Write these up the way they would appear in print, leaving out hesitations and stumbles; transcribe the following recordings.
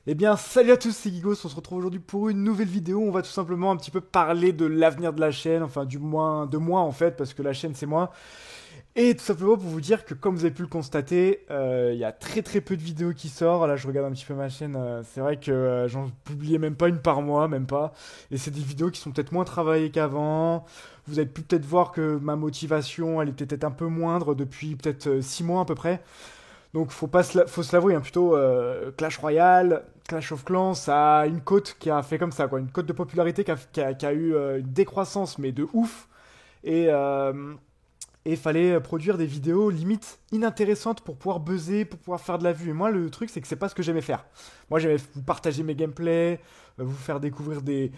Eh bien, salut à tous, c'est Gigos, on se retrouve aujourd'hui pour une nouvelle vidéo. On va tout simplement un petit peu parler de l'avenir de la chaîne, enfin du moins de moi en fait, parce que la chaîne c'est moi. Et tout simplement pour vous dire que comme vous avez pu le constater, il y a très très peu de vidéos qui sortent. Là je regarde un petit peu ma chaîne, c'est vrai que j'en publiais même pas une par mois, même pas. Et c'est des vidéos qui sont peut-être moins travaillées qu'avant. Vous avez pu peut-être voir que ma motivation, elle est peut-être un peu moindre depuis peut-être 6 mois à peu près. Donc faut se l'avouer, hein, plutôt Clash Royale, Clash of Clans, ça a une cote qui a fait comme ça, quoi, une cote de popularité qui a eu une décroissance, mais de ouf. Et il fallait produire des vidéos limite inintéressantes pour pouvoir buzzer, pour pouvoir faire de la vue. Et moi, le truc, c'est que c'est pas ce que j'aimais faire. Moi, j'aimais vous partager mes gameplays, vous faire découvrir des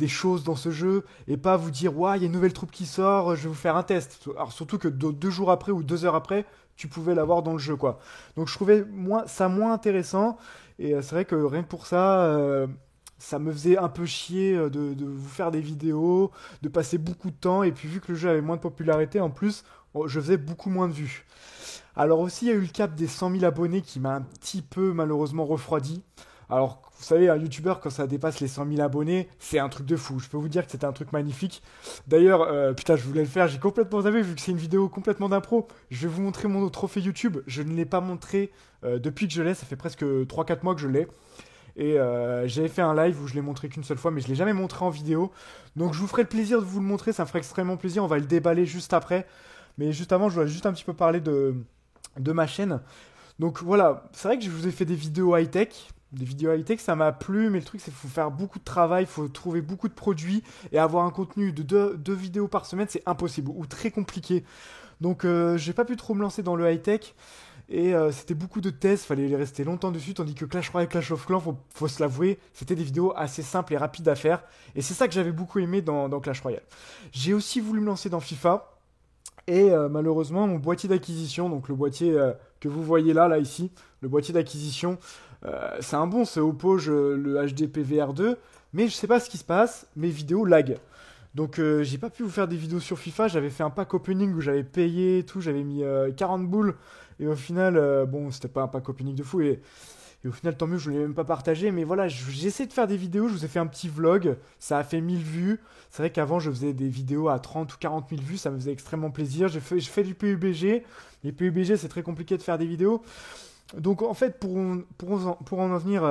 choses dans ce jeu, et pas vous dire, ouais, il y a une nouvelle troupe qui sort, je vais vous faire un test. Alors, surtout que 2 jours après ou 2 heures après, tu pouvais l'avoir dans le jeu, quoi. Donc, je trouvais ça moins intéressant, et c'est vrai que rien que pour ça. Ça me faisait un peu chier de vous faire des vidéos, de passer beaucoup de temps, et puis vu que le jeu avait moins de popularité, en plus, je faisais beaucoup moins de vues. Alors aussi, il y a eu le cap des 100 000 abonnés qui m'a un petit peu malheureusement refroidi. Alors, vous savez, un youtubeur, quand ça dépasse les 100 000 abonnés, c'est un truc de fou. Je peux vous dire que c'était un truc magnifique. D'ailleurs, putain, je voulais le faire, j'ai complètement zappé, vu que c'est une vidéo complètement d'impro. Je vais vous montrer mon trophée YouTube. Je ne l'ai pas montré depuis que je l'ai, ça fait presque 3 4 mois que je l'ai. Et j'avais fait un live où je l'ai montré qu'une seule fois, mais je l'ai jamais montré en vidéo. Donc je vous ferai le plaisir de vous le montrer, ça me ferait extrêmement plaisir. On va le déballer juste après. Mais juste avant, je voulais juste un petit peu parler de ma chaîne. Donc voilà, c'est vrai que je vous ai fait des vidéos high-tech. Des vidéos high-tech, ça m'a plu, mais le truc c'est qu'il faut faire beaucoup de travail, il faut trouver beaucoup de produits et avoir un contenu de deux vidéos par semaine, c'est impossible ou très compliqué. Donc j'ai pas pu trop me lancer dans le high-tech. Et c'était beaucoup de tests, fallait rester longtemps dessus, tandis que Clash Royale, Clash of Clans, faut se l'avouer, c'était des vidéos assez simples et rapides à faire. Et c'est ça que j'avais beaucoup aimé dans Clash Royale. J'ai aussi voulu me lancer dans FIFA, et malheureusement, mon boîtier d'acquisition, donc le boîtier que vous voyez là ici, le boîtier d'acquisition, c'est un bon, c'est Oppo, le HD PVR2, mais je sais pas ce qui se passe, mes vidéos lag. Donc j'ai pas pu vous faire des vidéos sur FIFA, j'avais fait un pack opening où j'avais payé et tout, j'avais mis 40 boules et au final bon, c'était pas un pack opening de fou et au final tant mieux, je l'ai même pas partagé mais voilà, j'essaie de faire des vidéos, je vous ai fait un petit vlog, ça a fait 1000 vues. C'est vrai qu'avant je faisais des vidéos à 30 ou 40 000 vues, ça me faisait extrêmement plaisir. Je fais du PUBG, et PUBG c'est très compliqué de faire des vidéos. Donc en fait pour en venir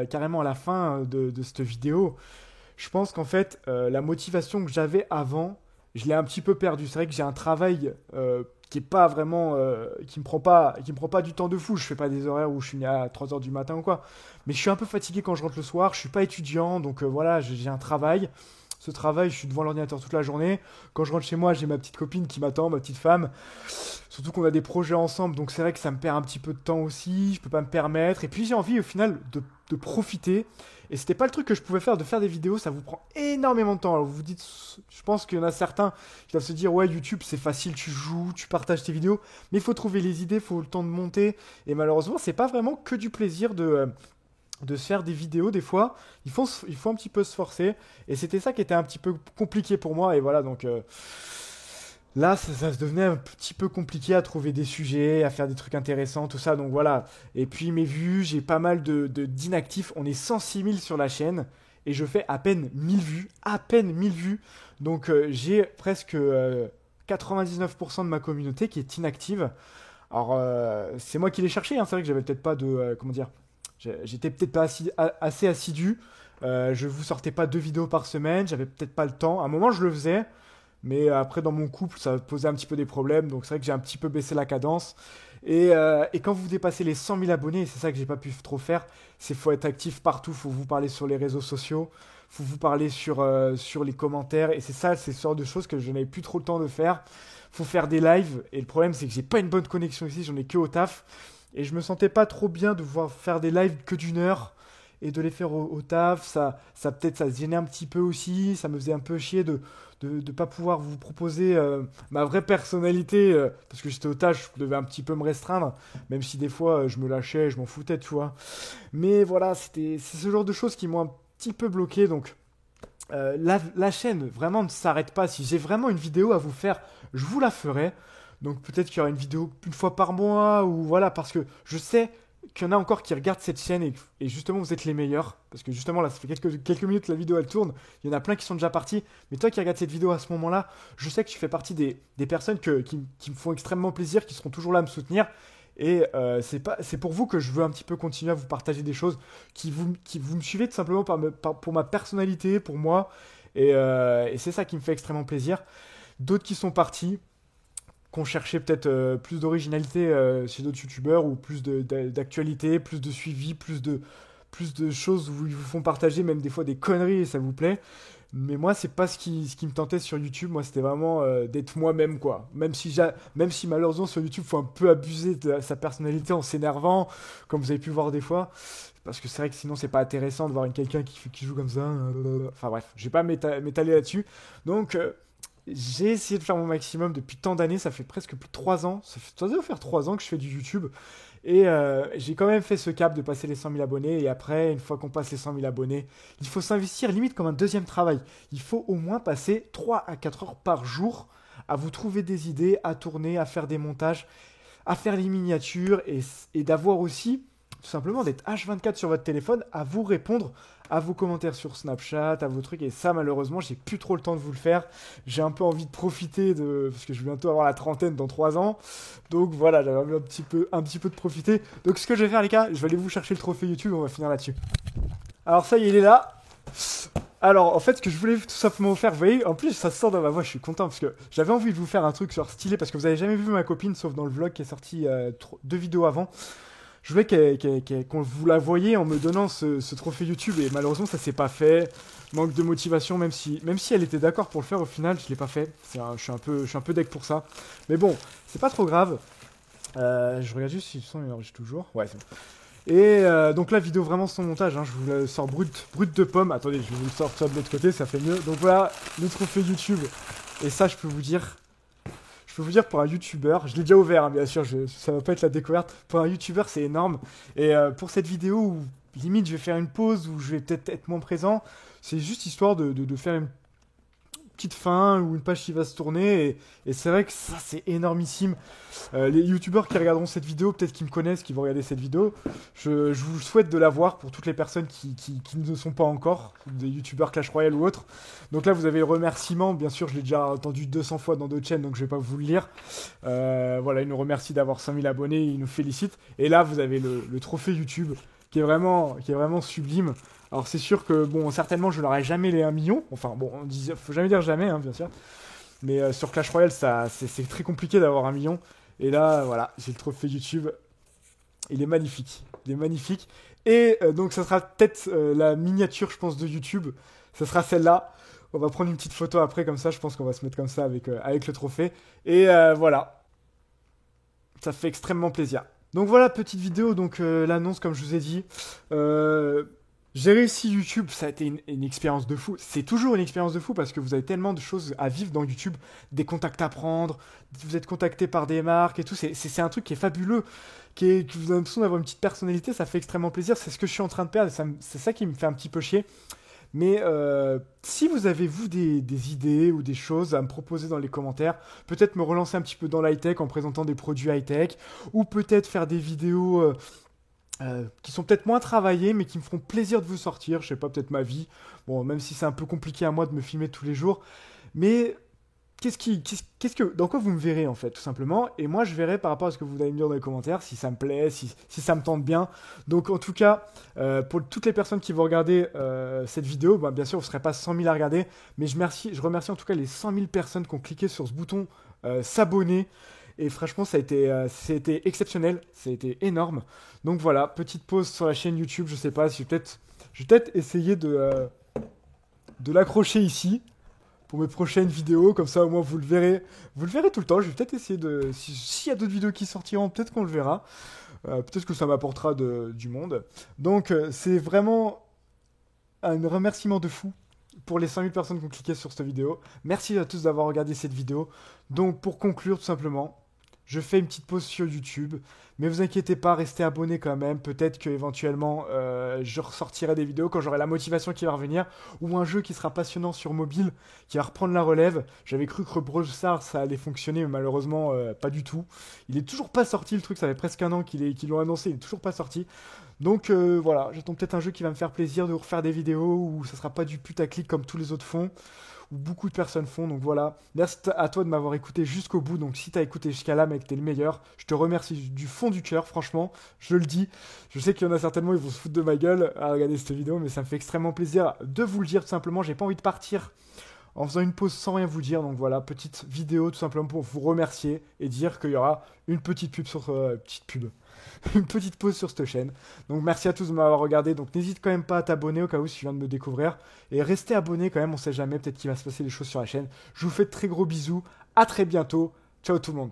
carrément à la fin de cette vidéo, je pense qu'en fait, la motivation que j'avais avant, je l'ai un petit peu perdue. C'est vrai que j'ai un travail qui est pas vraiment, qui me prend pas du temps de fou. Je fais pas des horaires où je suis né à 3 heures du matin ou quoi. Mais je suis un peu fatigué quand je rentre le soir. Je suis pas étudiant, donc voilà, j'ai un travail. Ce travail, je suis devant l'ordinateur toute la journée. Quand je rentre chez moi, j'ai ma petite copine qui m'attend, ma petite femme. Surtout qu'on a des projets ensemble, donc c'est vrai que ça me perd un petit peu de temps aussi. Je peux pas me permettre. Et puis j'ai envie au final de profiter. Et c'était pas le truc que je pouvais faire, de faire des vidéos, ça vous prend énormément de temps. Alors vous vous dites, je pense qu'il y en a certains qui doivent se dire, ouais, YouTube c'est facile, tu joues, tu partages tes vidéos, mais il faut trouver les idées, il faut le temps de monter. Et malheureusement, c'est pas vraiment que du plaisir de se faire des vidéos des fois. Il faut un petit peu se forcer. Et c'était ça qui était un petit peu compliqué pour moi. Et voilà, donc là, ça se devenait un petit peu compliqué à trouver des sujets, à faire des trucs intéressants, tout ça. Donc voilà. Et puis mes vues, j'ai pas mal d'inactifs. On est 106 000 sur la chaîne. Et je fais à peine 1000 vues. À peine 1000 vues. Donc j'ai presque 99% de ma communauté qui est inactive. Alors c'est moi qui l'ai cherché. Hein. C'est vrai que j'avais peut-être pas de... comment dire, j'étais peut-être pas assez assidu. Je vous sortais pas 2 vidéos par semaine. J'avais peut-être pas le temps. À un moment, je le faisais. Mais après, dans mon couple, ça posait un petit peu des problèmes. Donc, c'est vrai que j'ai un petit peu baissé la cadence. Et quand vous dépassez les 100 000 abonnés, et c'est ça que j'ai pas pu trop faire, c'est faut être actif partout. Faut vous parler sur les réseaux sociaux. Faut vous parler sur les commentaires. Et c'est ce genre de choses que je n'avais plus trop le temps de faire. Faut faire des lives. Et le problème, c'est que j'ai pas une bonne connexion ici. J'en ai que au taf. Et je me sentais pas trop bien de pouvoir faire des lives que d'1 heure et de les faire au taf. Ça peut-être ça se gênait un petit peu aussi. Ça me faisait un peu chier de pas pouvoir vous proposer ma vraie personnalité parce que j'étais au taf, je devais un petit peu me restreindre, même si des fois je me lâchais, je m'en foutais, tu vois. Mais voilà, c'est ce genre de choses qui m'ont un petit peu bloqué. Donc la chaîne vraiment ne s'arrête pas. Si j'ai vraiment une vidéo à vous faire, je vous la ferai. Donc peut-être qu'il y aura une vidéo une fois par mois ou voilà, parce que je sais qu'il y en a encore qui regardent cette chaîne et justement vous êtes les meilleurs. Parce que justement là, ça fait quelques minutes que la vidéo elle tourne. Il y en a plein qui sont déjà partis. Mais toi qui regardes cette vidéo à ce moment-là, je sais que tu fais partie des personnes qui me font extrêmement plaisir, qui seront toujours là à me soutenir. Et c'est pour vous que je veux un petit peu continuer à vous partager des choses, qui vous me suivez tout simplement pour ma personnalité, pour moi. Et c'est ça qui me fait extrêmement plaisir. D'autres qui sont partis, qu'on cherchait peut-être plus d'originalité chez d'autres youtubeurs ou plus d'actualité, plus de suivi, plus de choses où ils vous font partager même des fois des conneries et ça vous plaît. Mais moi, c'est pas ce qui me tentait sur YouTube. Moi, c'était vraiment d'être moi-même, quoi. Même si malheureusement sur YouTube, faut un peu abuser de sa personnalité en s'énervant, comme vous avez pu voir des fois. Parce que c'est vrai que sinon, c'est pas intéressant de voir quelqu'un qui joue comme ça. Enfin bref, je vais pas m'étaler là-dessus. Donc, j'ai essayé de faire mon maximum depuis tant d'années, ça fait presque plus de 3 ans, ça doit faire 3 ans que je fais du YouTube, et j'ai quand même fait ce cap de passer les 100 000 abonnés, et après, une fois qu'on passe les 100 000 abonnés, il faut s'investir limite comme un deuxième travail. Il faut au moins passer 3 à 4 heures par jour à vous trouver des idées, à tourner, à faire des montages, à faire les miniatures, et d'avoir aussi, tout simplement, d'être H24 sur votre téléphone, à vous répondre à vos commentaires sur Snapchat, à vos trucs, et ça malheureusement j'ai plus trop le temps de vous le faire. J'ai un peu envie de profiter parce que je vais bientôt avoir la trentaine dans 3 ans, donc voilà, j'avais envie un petit peu de profiter. Donc ce que je vais faire les gars, je vais aller vous chercher le trophée YouTube et on va finir là-dessus. Alors ça y est, il est là. Alors en fait ce que je voulais tout simplement vous faire, vous voyez, en plus ça sort dans ma voix, je suis content parce que j'avais envie de vous faire un truc genre stylé, parce que vous avez jamais vu ma copine sauf dans le vlog qui est sorti 2 vidéos avant. Je voulais qu'on vous la voyez en me donnant ce trophée YouTube, et malheureusement ça s'est pas fait. Manque de motivation, même si elle était d'accord pour le faire, au final je l'ai pas fait. Je suis un peu deg pour ça. Mais bon, c'est pas trop grave. Je regarde juste si le son il enregistre toujours. Ouais, c'est bon. Et donc la vidéo vraiment sans montage, hein, je vous la sors brut de pomme. Attendez, je vais vous le sortir de l'autre côté, ça fait mieux. Donc voilà, le trophée YouTube. Et ça, je peux vous dire, pour un youtubeur, je l'ai déjà ouvert, hein, bien sûr, ça va pas être la découverte. Pour un youtubeur, c'est énorme. Et pour cette vidéo où limite je vais faire une pause, où je vais peut-être être moins présent, c'est juste histoire de faire une petite fin ou une page qui va se tourner. Et c'est vrai que ça, c'est énormissime. Les youtubeurs qui regarderont cette vidéo, peut-être qu'ils me connaissent, qui vont regarder cette vidéo, je vous souhaite de la voir pour toutes les personnes qui ne sont pas encore, des youtubeurs Clash Royale ou autres. Donc là, vous avez le remerciement. Bien sûr, je l'ai déjà entendu 200 fois dans d'autres chaînes, donc je vais pas vous le lire. Voilà, il nous remercie d'avoir 5000 abonnés, il nous félicite. Et là, vous avez le trophée YouTube qui est vraiment sublime. Alors c'est sûr que, bon, certainement, je n'aurai jamais les 1 million. Enfin, bon, faut jamais dire jamais, hein, bien sûr. Mais sur Clash Royale, c'est très compliqué d'avoir 1 million. Et là, voilà, j'ai le trophée YouTube. Il est magnifique. Il est magnifique. Et donc, ça sera peut-être la miniature, je pense, de YouTube. Ça sera celle-là. On va prendre une petite photo après, comme ça. Je pense qu'on va se mettre comme ça avec le trophée. Et voilà. Ça fait extrêmement plaisir. Donc voilà, petite vidéo. Donc l'annonce, comme je vous ai dit. J'ai réussi YouTube, ça a été une expérience de fou. C'est toujours une expérience de fou parce que vous avez tellement de choses à vivre dans YouTube, des contacts à prendre, vous êtes contacté par des marques et tout. C'est un truc qui est fabuleux, que vous avez l'impression d'avoir une petite personnalité, ça fait extrêmement plaisir. C'est ce que je suis en train de perdre, c'est ça qui me fait un petit peu chier. Mais si vous avez, vous, des idées ou des choses à me proposer dans les commentaires, peut-être me relancer un petit peu dans l'high-tech en présentant des produits high-tech, ou peut-être faire des vidéos qui sont peut-être moins travaillés, mais qui me feront plaisir de vous sortir. Je sais pas, peut-être ma vie. Bon, même si c'est un peu compliqué à moi de me filmer tous les jours. Mais dans quoi vous me verrez, en fait, tout simplement. Et moi, je verrai par rapport à ce que vous allez me dire dans les commentaires, si ça me plaît, si ça me tente bien. Donc, en tout cas, pour toutes les personnes qui vont regarder cette vidéo, bah, bien sûr, vous ne serez pas 100 000 à regarder. Mais je remercie en tout cas les 100 000 personnes qui ont cliqué sur ce bouton s'abonner. Et franchement, ça a été exceptionnel, ça a été énorme. Donc voilà, petite pause sur la chaîne YouTube, je sais pas, je vais peut-être essayer de l'accrocher ici pour mes prochaines vidéos, comme ça au moins vous le verrez tout le temps. Je vais peut-être essayer s'il y a d'autres vidéos qui sortiront, peut-être qu'on le verra. Peut-être que ça m'apportera du monde. Donc c'est vraiment un remerciement de fou pour les 100 000 personnes qui ont cliqué sur cette vidéo. Merci à tous d'avoir regardé cette vidéo. Donc pour conclure tout simplement, je fais une petite pause sur YouTube. Mais vous inquiétez pas, restez abonnés quand même. Peut-être que éventuellement je ressortirai des vidéos quand j'aurai la motivation qui va revenir. Ou un jeu qui sera passionnant sur mobile, qui va reprendre la relève. J'avais cru que Brawl Stars ça allait fonctionner, mais malheureusement pas du tout. Il est toujours pas sorti le truc, ça fait presque un an qu'ils l'ont annoncé, il est toujours pas sorti. Donc voilà, j'attends peut-être un jeu qui va me faire plaisir de refaire des vidéos où ça sera pas du putaclic comme tous les autres font, où beaucoup de personnes font. Donc voilà, merci à toi de m'avoir écouté jusqu'au bout. Donc si t'as écouté jusqu'à là, mec, t'es le meilleur. Je te remercie du fond du cœur, franchement, je le dis. Je sais qu'il y en a certainement, ils vont se foutre de ma gueule à regarder cette vidéo, mais ça me fait extrêmement plaisir de vous le dire tout simplement. J'ai pas envie de partir en faisant une pause sans rien vous dire. Donc voilà, petite vidéo tout simplement pour vous remercier et dire qu'il y aura une petite pub sur une petite pause sur cette chaîne. Donc merci à tous de m'avoir regardé. Donc n'hésite quand même pas à t'abonner au cas où si tu viens de me découvrir. Et restez abonné quand même, on sait jamais, peut-être qu'il va se passer des choses sur la chaîne. Je vous fais de très gros bisous. À très bientôt. Ciao tout le monde.